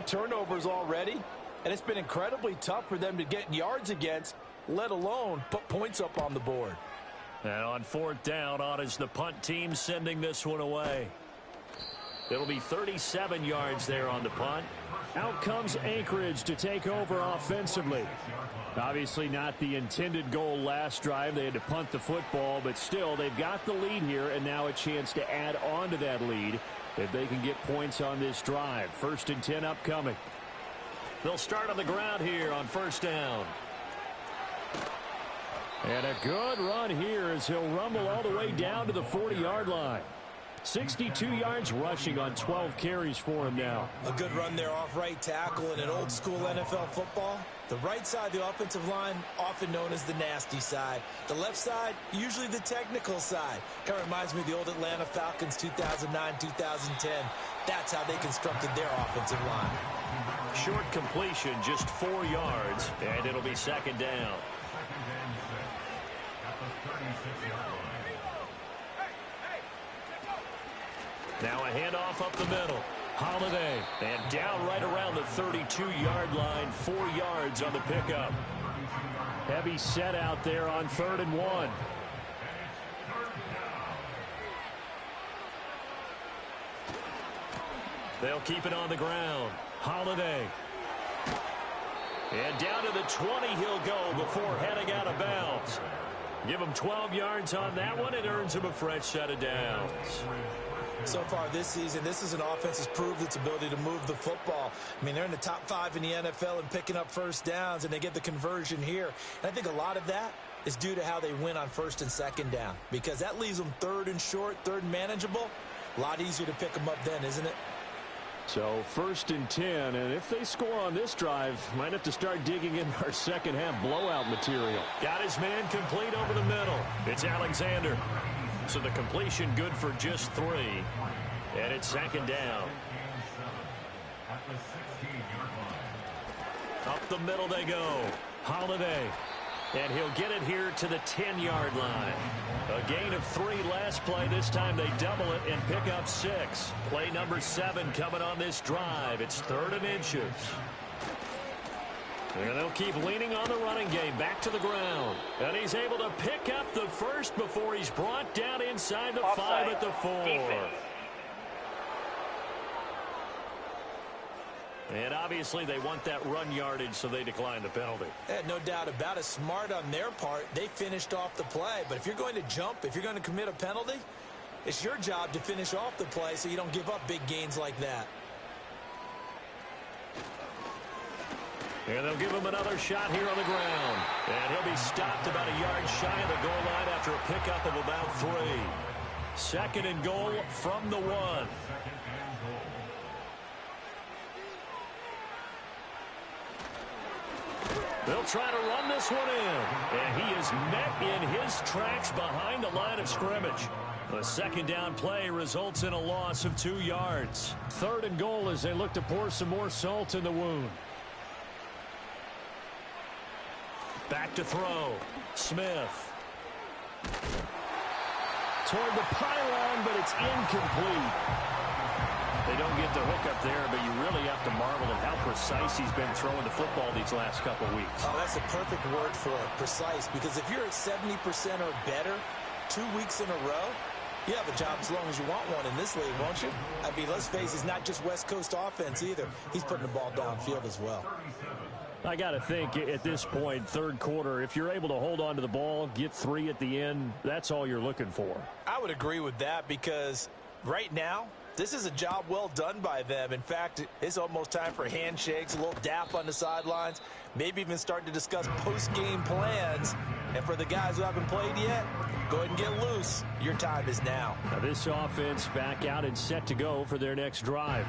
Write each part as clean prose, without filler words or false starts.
turnovers already, and it's been incredibly tough for them to get yards against, let alone put points up on the board. And on fourth down, on is the punt team sending this one away. It'll be 37 yards there on the punt. Out comes Anchorage to take over offensively. Obviously not the intended goal last drive. They had to punt the football, but still they've got the lead here, and now a chance to add on to that lead if they can get points on this drive. 1st and 10 upcoming. They'll start on the ground here on first down. And a good run here as he'll rumble all the way down to the 40-yard line. 62 yards rushing on 12 carries for him now. A good run there off right tackle in an old-school NFL football. The right side of the offensive line, often known as the nasty side. The left side, usually the technical side. Kind of reminds me of the old Atlanta Falcons 2009-2010. That's how they constructed their offensive line. Short completion, just 4 yards, and it'll be 2nd down. Now a handoff up the middle. Holiday. And down right around the 32-yard line. 4 yards on the pickup. Heavy set out there on 3rd and 1. They'll keep it on the ground. Holiday. And down to the 20 he'll go before heading out of bounds. Give him 12 yards on that one. It earns him a fresh set of downs. So far this season, this is an offense that's proved its ability to move the football. I mean, they're in the top 5 in the NFL in picking up first downs, and they get the conversion here. And I think a lot of that is due to how they win on 1st and 2nd down, because that leaves them 3rd and short, 3rd and manageable. A lot easier to pick them up then, isn't it? So 1st and 10, and if they score on this drive, might have to start digging in our second half blowout material. Got his man complete over the middle. It's Alexander. So the completion good for just 3. And it's 2nd down. Up the middle they go. Holiday. And he'll get it here to the 10-yard line. A gain of 3 last play. This time they double it and pick up 6. Play number 7 coming on this drive. It's 3rd and inches. And they'll keep leaning on the running game. Back to the ground. And he's able to pick up the first before he's brought down inside the 5 at the 4. Defense. And obviously they want that run yardage, so they decline the penalty. Yeah, no doubt about it. Smart on their part. They finished off the play. But if you're going to jump, if you're going to commit a penalty, it's your job to finish off the play so you don't give up big gains like that. And they'll give him another shot here on the ground. And he'll be stopped about a yard shy of the goal line after a pickup of about 3. 2nd and goal from the 1. They'll try to run this one in. And he is met in his tracks behind the line of scrimmage. The 2nd down play results in a loss of 2 yards. 3rd and goal as they look to pour some more salt in the wound. Back to throw. Smith. Toward the pylon, but it's incomplete. They don't get the hook up there, but you really have to marvel at how precise he's been throwing the football these last couple weeks. Oh, that's a perfect word for it, precise, because if you're at 70% or better 2 weeks in a row, you have a job as long as you want one in this league, won't you? I mean, let's face it, it's not just West Coast offense either. He's putting the ball downfield as well. I got to think at this point, 3rd quarter, if you're able to hold on to the ball, get 3 at the end, that's all you're looking for. I would agree with that because right now, this is a job well done by them. In fact, it's almost time for handshakes, a little dap on the sidelines, maybe even starting to discuss post-game plans. And for the guys who haven't played yet, go ahead and get loose. Your time is now. Now this offense back out and set to go for their next drive.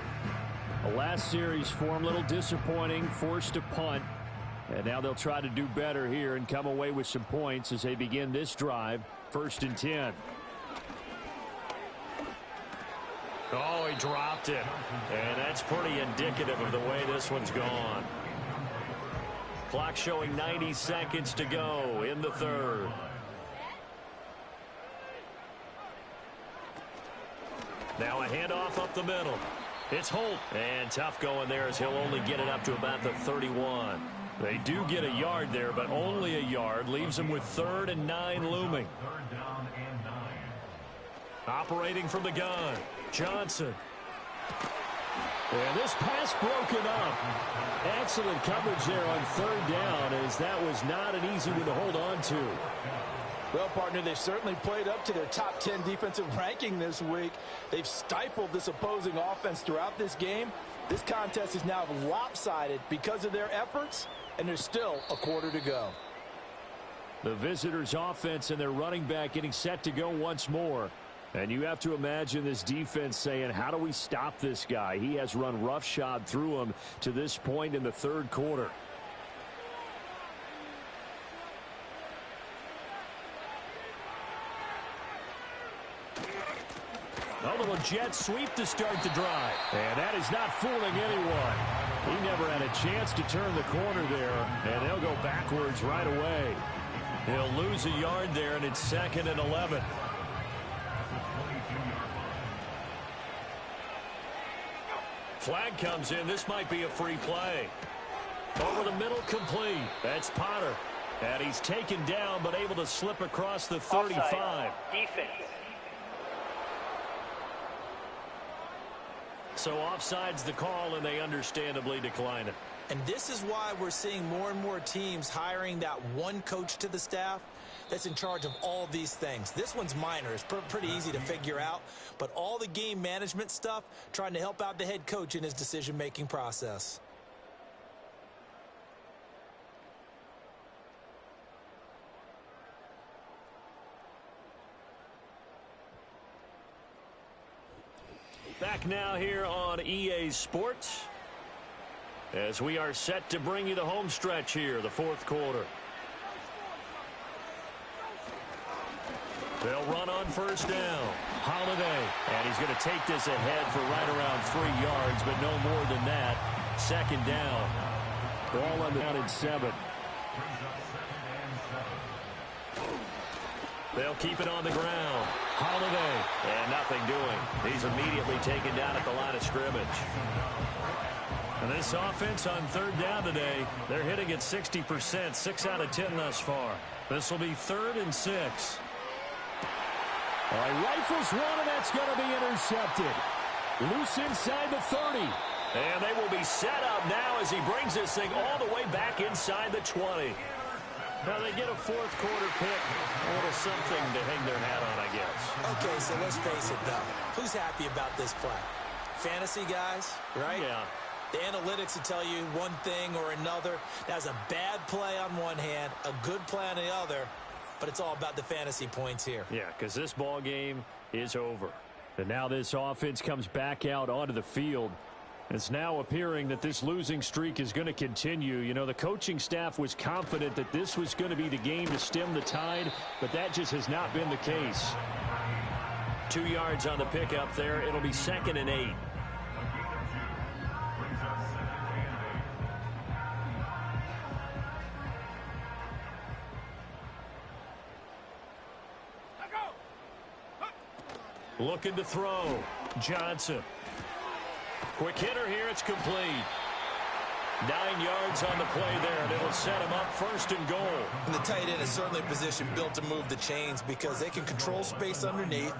The last series for them, a little disappointing, forced to punt. And now they'll try to do better here and come away with some points as they begin this drive. 1st and 10. Oh, he dropped it. And that's pretty indicative of the way this one's gone. Clock showing 90 seconds to go in the 3rd. Now a handoff up the middle. It's Holt. And tough going there as he'll only get it up to about the 31. They do get a yard there, but only a yard. Leaves them with 3rd and 9 looming. Operating from the gun, Johnson. And this pass broken up. Excellent coverage there on 3rd down, as that was not an easy one to hold on to. Well, partner, they've certainly played up to their top 10 defensive ranking this week. They've stifled this opposing offense throughout this game. This contest is now lopsided because of their efforts, and there's still a quarter to go. The visitors' offense and their running back getting set to go once more. And you have to imagine this defense saying, how do we stop this guy? He has run roughshod through him to this point in the 3rd quarter. A little jet sweep to start the drive. And that is not fooling anyone. He never had a chance to turn the corner there, and they'll go backwards right away. He'll lose a yard there, and it's 2nd and 11. Flag comes in. This might be a free play. Over the middle, complete. That's Potter. And he's taken down, but able to slip across the 35. Offside. Defense. So offside's the call, and they understandably decline it. And this is why we're seeing more and more teams hiring that one coach to the staff that's in charge of all these things. This one's minor. It's pretty easy to figure out. But all the game management stuff, trying to help out the head coach in his decision-making process. Back now here on EA Sports, as we are set to bring you the home stretch here, the 4th quarter. They'll run on 1st down. Holiday. And he's going to take this ahead for right around 3 yards, but no more than that. 2nd down. Ball on the down at 7. They'll keep it on the ground. Holiday. And nothing doing. He's immediately taken down at the line of scrimmage. And this offense on 3rd down today, they're hitting at 60%, 6 out of 10 thus far. This will be 3rd and 6. All right, rifles one, and that's going to be intercepted. Loose inside the 30. And they will be set up now as he brings this thing all the way back inside the 20. Now they get a 4th quarter pick. A little something to hang their hat on, I guess. Okay, so let's face it, though. Who's happy about this play? Fantasy guys, right? Yeah. The analytics will tell you one thing or another. That's a bad play on one hand, a good play on the other, but it's all about the fantasy points here. Yeah, because this ball game is over. And now this offense comes back out onto the field. It's now appearing that this losing streak is going to continue. You know, the coaching staff was confident that this was going to be the game to stem the tide, but that just has not been the case. 2 yards on the pickup there. It'll be 2nd and 8. Looking to throw. Johnson. Quick hitter here. It's complete. 9 yards on the play there, and it'll set him up 1st and goal. And the tight end is certainly a position built to move the chains because they can control space underneath.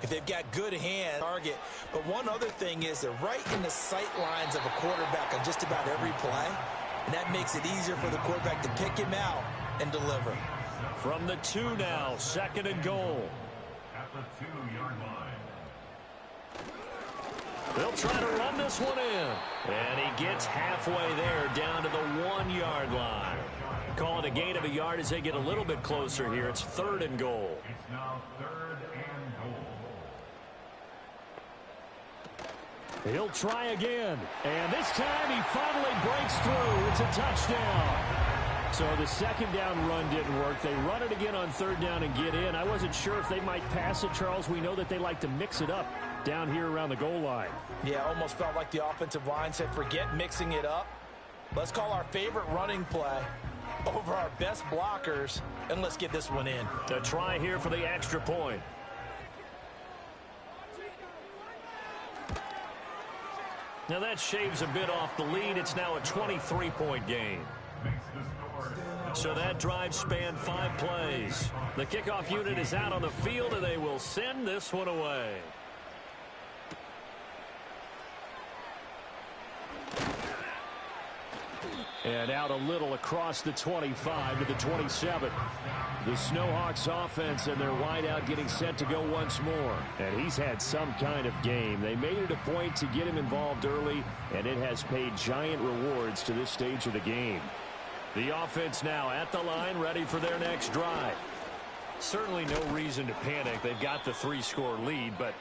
If they've got good hand, target. But one other thing is they're right in the sight lines of a quarterback on just about every play. And that makes it easier for the quarterback to pick him out and deliver. From the 2 now, 2nd and goal. At the 2-yard line. They'll try to run this one in. And he gets halfway there down to the 1-yard line. Call it a gain of a yard as they get a little bit closer here. It's 3rd and goal. It's now 3rd and goal. He'll try again. And this time he finally breaks through. It's a touchdown. So the 2nd down run didn't work. They run it again on 3rd down and get in. I wasn't sure if they might pass it, Charles. We know that they like to mix it up down here around the goal line. Yeah, almost felt like the offensive line said, forget mixing it up. Let's call our favorite running play over our best blockers, and let's get this one in. A try here for the extra point. Now that shaves a bit off the lead. It's now a 23-point game. So that drive spanned 5 plays. The kickoff unit is out on the field, and they will send this one away. And out a little across the 25 to the 27. The Snowhawks offense and their wideout getting set to go once more. And he's had some kind of game. They made it a point to get him involved early, and it has paid giant rewards to this stage of the game. The offense now at the line, ready for their next drive. Certainly no reason to panic. They've got the 3-score lead, but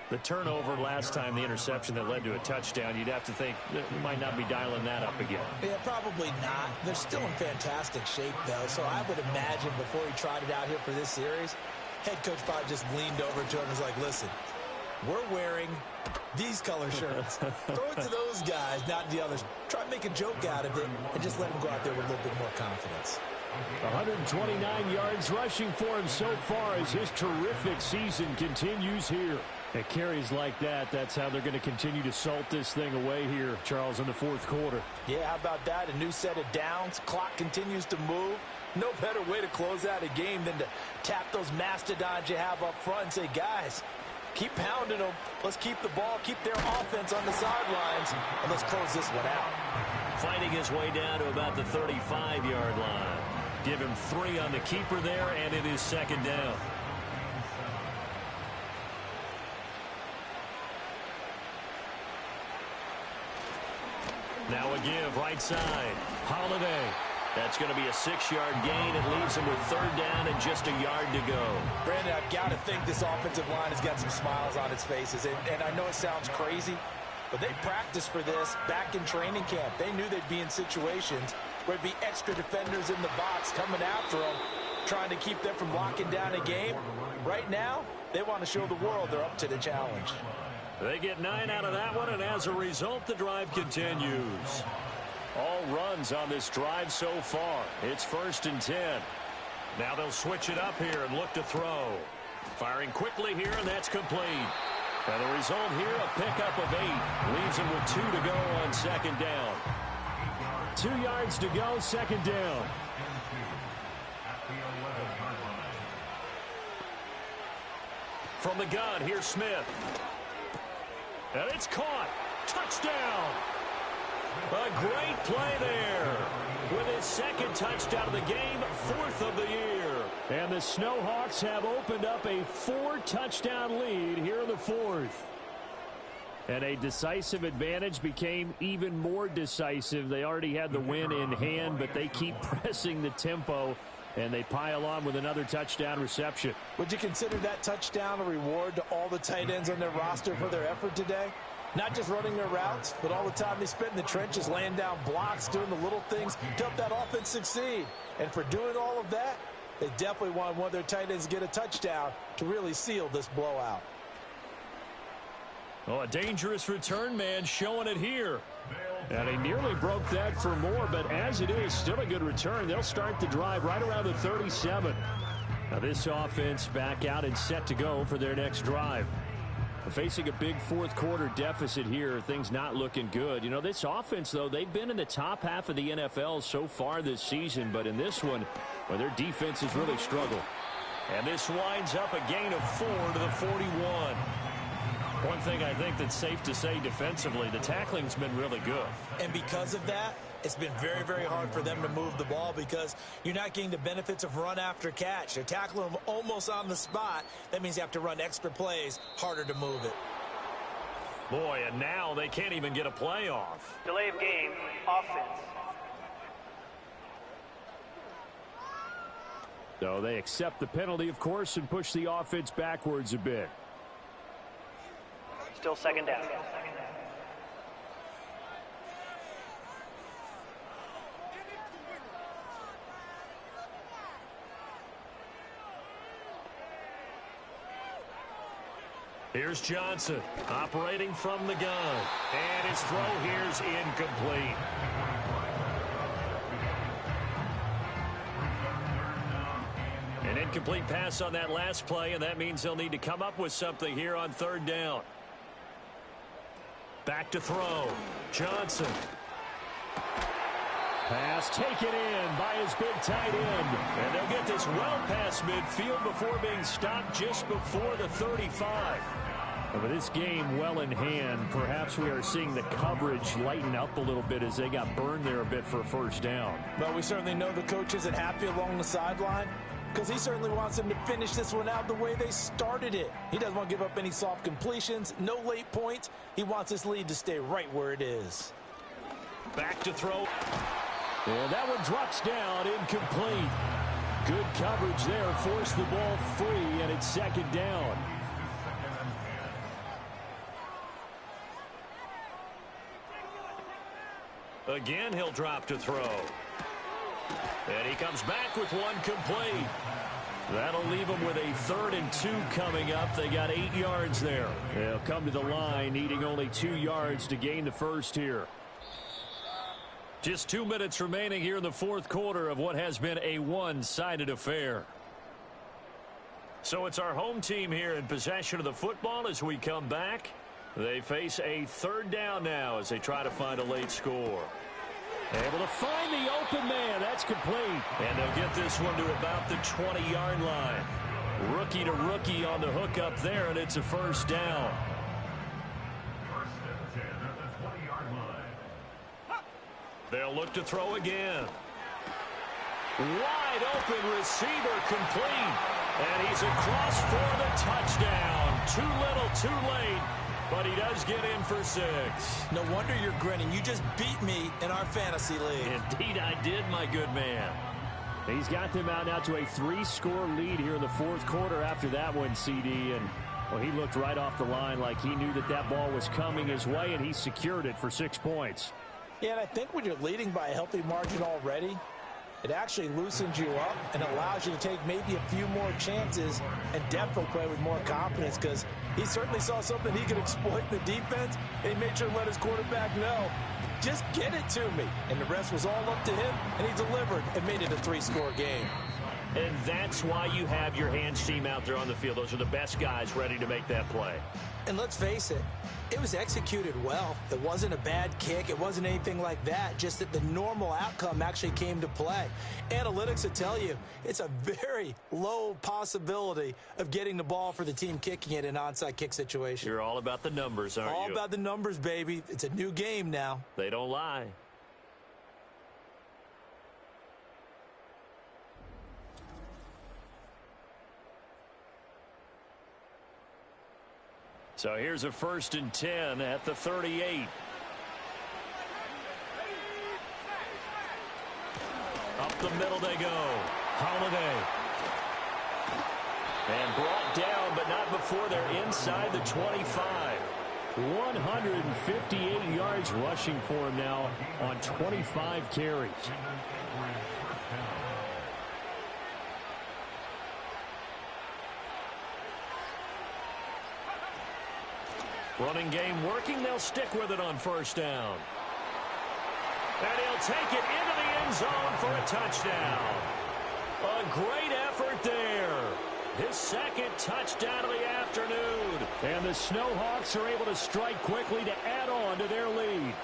the turnover last time, the interception that led to a touchdown, you'd have to think that we might not be dialing that up again. Yeah, probably not. They're still in fantastic shape, though, so I would imagine before he tried it out here for this series, head coach probably just leaned over to him and was like, listen, we're wearing these color shirts. Throw it to those guys, not the others. Try to make a joke out of it and just let him go out there with a little bit more confidence. 129 yards rushing for him so far as his terrific season continues here. At carries like that, that's how they're going to continue to salt this thing away here, Charles, in the 4th quarter. Yeah, how about that? A new set of downs. Clock continues to move. No better way to close out a game than to tap those mastodons you have up front and say, guys, keep pounding them. Let's keep the ball, keep their offense on the sidelines, and let's close this one out. Fighting his way down to about the 35-yard line. Give him 3 on the keeper there, and it is 2nd down. Now a give, right side. Holiday. That's going to be a 6-yard gain. It leaves him with 3rd down and just a yard to go. Brandon, I've got to think this offensive line has got some smiles on its faces. And I know it sounds crazy, but they practiced for this back in training camp. They knew they'd be in situations where it'd be extra defenders in the box coming after them, trying to keep them from locking down a game. Right now, they want to show the world they're up to the challenge. They get 9 out of that one, and as a result, the drive continues. All runs on this drive so far. It's 1st and 10. Now they'll switch it up here and look to throw. Firing quickly here, and that's complete. And the result here, a pickup of 8. Leaves them with 2 to go on 2nd down. 2 yards to go, 2nd down. From the gun, here's Smith. And it's caught. Touchdown. A great play there. With his 2nd touchdown of the game, 4th of the year. And the Snowhawks have opened up a 4-touchdown lead here in the 4th. And a decisive advantage became even more decisive. They already had the win in hand, but they keep pressing the tempo, and they pile on with another touchdown reception. Would you consider that touchdown a reward to all the tight ends on their roster for their effort today? Not just running their routes, but all the time they spent in the trenches, laying down blocks, doing the little things to help that offense succeed. And for doing all of that, they definitely want one of their tight ends to get a touchdown to really seal this blowout. Oh, a dangerous return man showing it here. And he nearly broke that for more, but as it is, still a good return. They'll start the drive right around the 37. Now this offense back out and set to go for their next drive. Facing a big 4th quarter deficit here, things not looking good. You know, this offense, though, they've been in the top half of the NFL so far this season, but in this one, well, their defense has really struggled. And this winds up a gain of 4 to the 41. One thing I think that's safe to say defensively, the tackling's been really good. And because of that, it's been very, very hard for them to move the ball because you're not getting the benefits of run after catch. They're tackling them almost on the spot. That means you have to run extra plays, harder to move it. Boy, and now they can't even get a play off. Delay of game, offense. So they accept the penalty, of course, and push the offense backwards a bit. Still 2nd down. Here's Johnson operating from the gun. And his throw here's incomplete. An incomplete pass on that last play, and that means they'll need to come up with something here on 3rd down. Back to throw. Johnson. Pass taken in by his big tight end. And they'll get this well past midfield before being stopped just before the 35. With this game well in hand, perhaps we are seeing the coverage lighten up a little bit as they got burned there a bit for a first down. Well, we certainly know the coach isn't happy along the sideline because he certainly wants them to finish this one out the way they started it. He doesn't want to give up any soft completions, no late points. He wants this lead to stay right where it is. Back to throw. And that one drops down, incomplete. Good coverage there, forced the ball free, and it's second down. Again, he'll drop to throw. And he comes back with one complete. That'll leave them with a 3rd and 2 coming up. They got 8 yards there. They'll come to the line, needing only 2 yards to gain the first here. Just 2 minutes remaining here in the fourth quarter of what has been a one-sided affair. So it's our home team here in possession of the football as we come back. They face a 3rd down now as they try to find a late score. Able to find the open man. That's complete. And they'll get this one to about the 20-yard line. Rookie to rookie on the hook up there, and it's a first down. First and 10 at the 20-yard line. They'll look to throw again. Wide open receiver complete. And he's across for the touchdown. Too little, too late. But he does get in for 6. No wonder you're grinning. You just beat me in our fantasy league. Indeed I did, my good man. He's got them out now to a 3-score lead here in the fourth quarter after that one, CD. And, well, he looked right off the line like he knew that that ball was coming his way, and he secured it for 6 points. Yeah, and I think when you're leading by a healthy margin already, it actually loosens you up and allows you to take maybe a few more chances and definitely play with more confidence because he certainly saw something he could exploit in the defense, and he made sure to let his quarterback know, just get it to me. And the rest was all up to him, and he delivered and made it a 3-score game. And that's why you have your hands team out there on the field. Those are the best guys ready to make that play. And let's face it, it was executed well. It wasn't a bad kick. It wasn't anything like that. Just that the normal outcome actually came to play. Analytics will tell you it's a very low possibility of getting the ball for the team kicking it in an onside kick situation. You're all about the numbers, aren't you? All about the numbers, baby. It's a new game now. They don't lie. So here's a 1st and 10 at the 38. Up the middle they go. Holiday. And brought down, but not before they're inside the 25. 158 yards rushing for him now on 25 carries. Running game working. They'll stick with it on 1st down. And he'll take it into the end zone for a touchdown. A great effort there. His 2nd touchdown of the afternoon. And the Snowhawks are able to strike quickly to add on to their lead.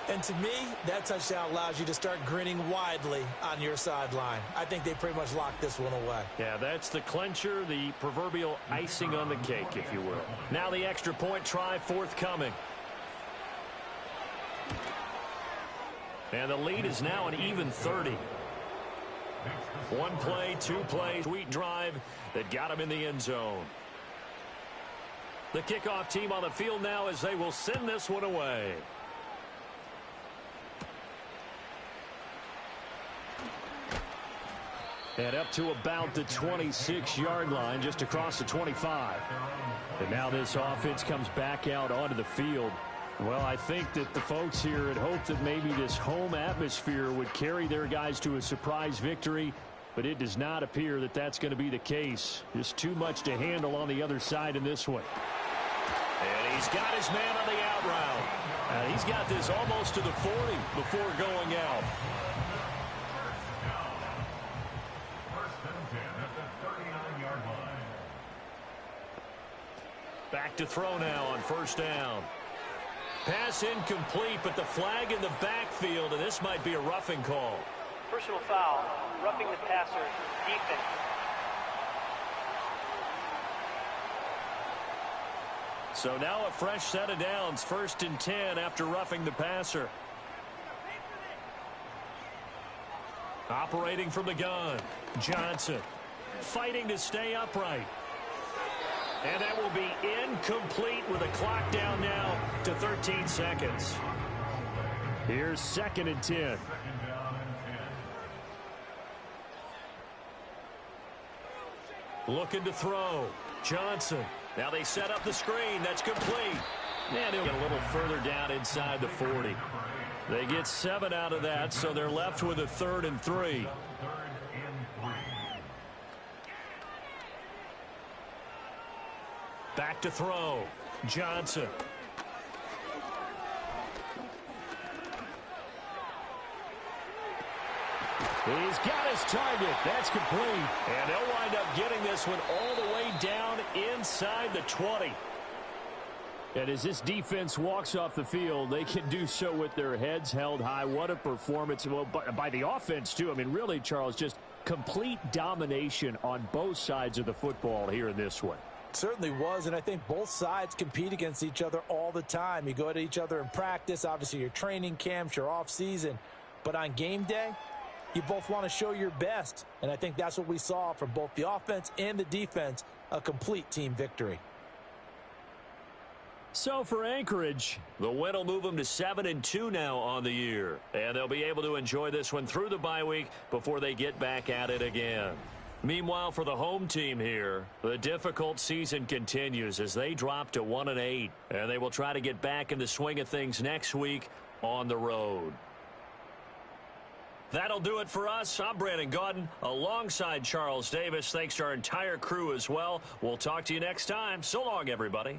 And to me, that touchdown allows you to start grinning widely on your sideline. I think they pretty much locked this one away. Yeah, that's the clincher, the proverbial icing on the cake, if you will. Now the extra point try forthcoming. And the lead is now an even 30. 1 play, 2 plays, sweet drive that got him in the end zone. The kickoff team on the field now as they will send this one away. And up to about the 26-yard line, just across the 25. And now this offense comes back out onto the field. Well, I think that the folks here had hoped that maybe this home atmosphere would carry their guys to a surprise victory, but it does not appear that that's going to be the case. Just too much to handle on the other side in this one. And he's got his man on the out route. He's got this almost to the 40 before going out. Back to throw now on 1st down. Pass incomplete, but the flag in the backfield, and this might be a roughing call. Personal foul, roughing the passer, defense. So now a fresh set of downs, 1st and 10 after roughing the passer. Operating from the gun, Johnson fighting to stay upright. And that will be incomplete with a clock down now to 13 seconds. Here's 2nd and 10. Looking to throw. Johnson. Now they set up the screen. That's complete. And he'll get a little further down inside the 40. They get 7 out of that, so they're left with a 3rd and 3. Back to throw. Johnson. He's got his target. That's complete. And they'll wind up getting this one all the way down inside the 20. And as this defense walks off the field, they can do so with their heads held high. What a performance by the offense, too. I mean, really, Charles, just complete domination on both sides of the football here in this one. Certainly was, and I think both sides compete against each other all the time. You go at each other in practice, obviously your training camps, your off season, but on game day, you both want to show your best, and I think that's what we saw from both the offense and the defense, a complete team victory. So for Anchorage, the win will move them to 7-2 now on the year, and they'll be able to enjoy this one through the bye week before they get back at it again. Meanwhile, for the home team here, the difficult season continues as they drop to 1-8, and they will try to get back in the swing of things next week on the road. That'll do it for us. I'm Brandon Gaudin alongside Charles Davis. Thanks to our entire crew as well. We'll talk to you next time. So long, everybody.